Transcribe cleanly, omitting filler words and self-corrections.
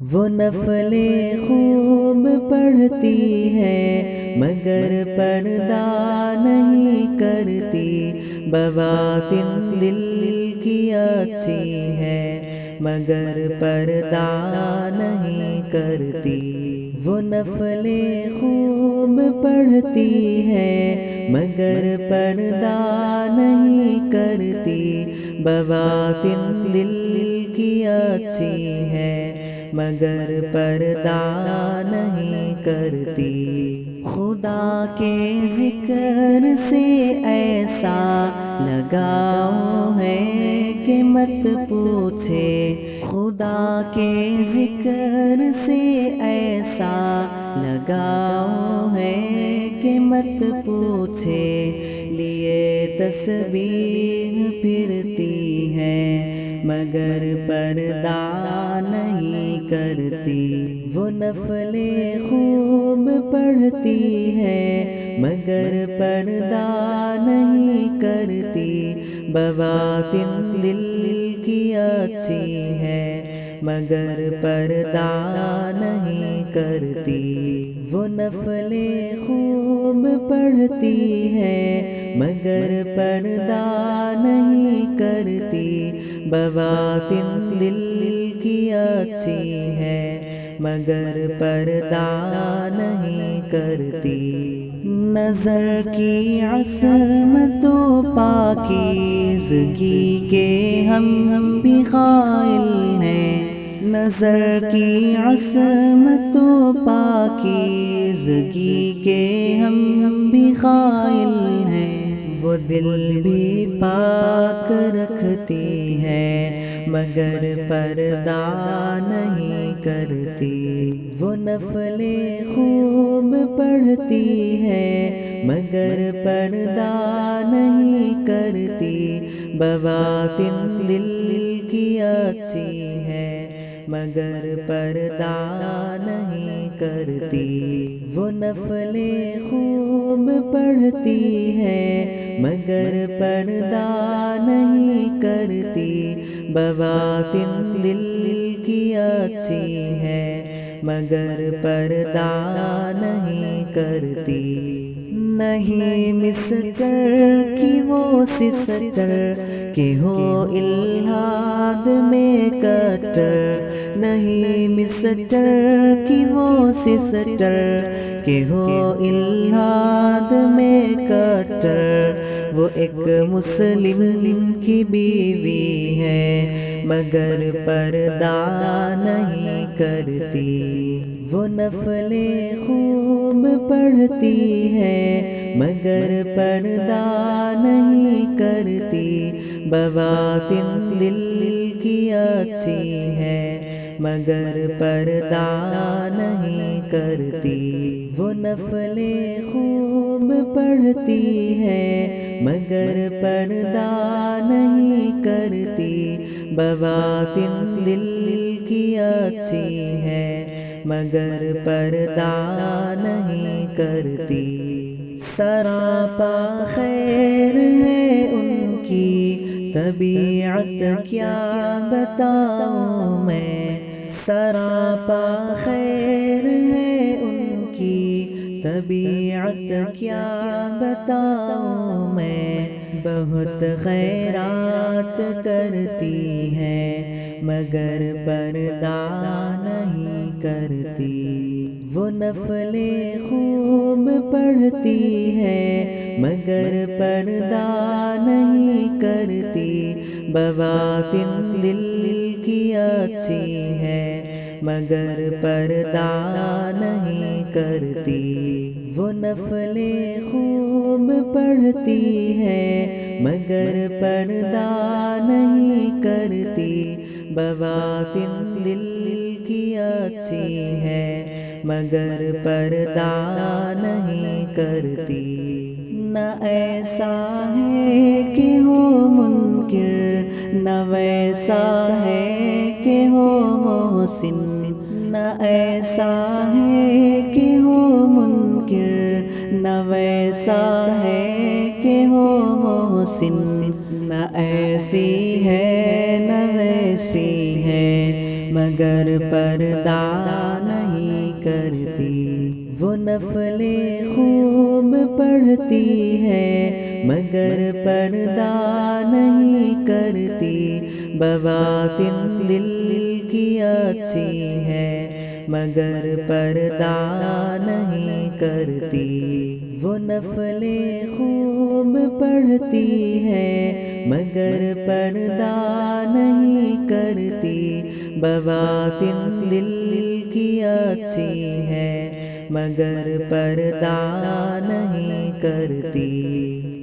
وہ نفلیں خوب پڑھتی ہے مگر پردہ نہیں کرتی، بواطن دل کی اچھی ہے مگر پردہ نہیں کرتی۔ وہ نفلیں خوب پڑھتی ہے مگر پردہ نہیں کرتی، بواطن دل کی اچھی ہے مگر پردہ نہیں کرتی۔ خدا کے ذکر سے ایسا لگاؤ ہے کہ مت پوچھے، خدا کے ذکر سے ایسا لگاؤ ہے کہ مت پوچھے، لیے تسبیح پھرتی ہے مگر پردہ نہیں کرتی۔ وہ نفلیں خوب پڑھتی ہے مگر پردہ نہیں کرتی، بواطن دل کی اچھی ہے مگر پردہ نہیں کرتی۔ وہ نفلیں خوب پڑھتی ہے مگر پردہ نہیں کرتی، بواطن دل کی اچھی ہے مگر پردہ نہیں کرتی۔ نظر کی عصمت و پاکیزگی کے ہم بھی قائل ہیں، نظر کی عصمت و پاکیزگی کے ہم بھی قائل ہیں۔ وہ دل بھی پاک رکھتی ہے مگر پردہ نہیں کرتی۔ وہ نفلیں خوب پڑھتی ہے مگر پردہ نہیں کرتی، بواطن دل کی اچھی ہے مگر پردہ نہیں کرتی۔ وہ نفلیں خوب پڑھتی ہے مگر پردہ نہیں کرتی، بواطن دل کی اچھی ہے مگر پردہ نہیں کرتی۔ نہیں مسٹر کی وہ سسٹر کہ ہو الہاد میں کٹر، نہیں مسٹر کی وہ سسٹر کہ ہو الہاد میں کٹر۔ وہ ایک مسلم کی بیوی ہے مگر پردہ نہیں کرتی۔ وہ نفلیں خوب پڑھتی ہے مگر پردہ نہیں کرتی، بواطن دل کی اچھی ہے مگر پردہ نہیں کرتی۔ وہ نفلیں خوب پڑھتی ہے مگر پردہ نہیں کرتی، بواطن دل کی اچھی ہے مگر پردہ نہیں کرتی۔ سراپا خیر ہے ان کی طبیعت کیا بتاؤں میں، سراپا خیر ہے ان کی طبیعت کیا بتاؤں میں، بہت خیرات کرتی ہے مگر پردہ نہیں کرتی۔ وہ نفلیں خوب پڑھتی ہے مگر پردہ نہیں کرتی، بواطن دل کی اچھی ہے مگر پردہ نہیں کرتی۔ وہ نفلیں خوب پڑھتی ہے مگر پردہ نہیں کرتی، بواطن دل کی اچھی ہے مگر پردہ نہیں کرتی۔ نہ ایسا ہے کہ ہو منکر، نہ ویسا ہے کہ ہو محسن، نہ ایسا ہے کہ ہو منکر، نہ ویسا ہے کہ ہو محسن، نہ ایسی ہے نہ ویسی ہے مگر مگر پردہ نہیں کرتی، وہ نفلیں خوب پڑھتی ہے مگر پردہ نہیں کرتی، بواطن دل کی اچھی ہے مگر پردہ نہیں کرتی، وہ نفلیں خوب پڑھتی ہے مگر پردہ نہیں کرتی، بواطن دل کی اچھی ہے مگر پردہ نہیں کرتی۔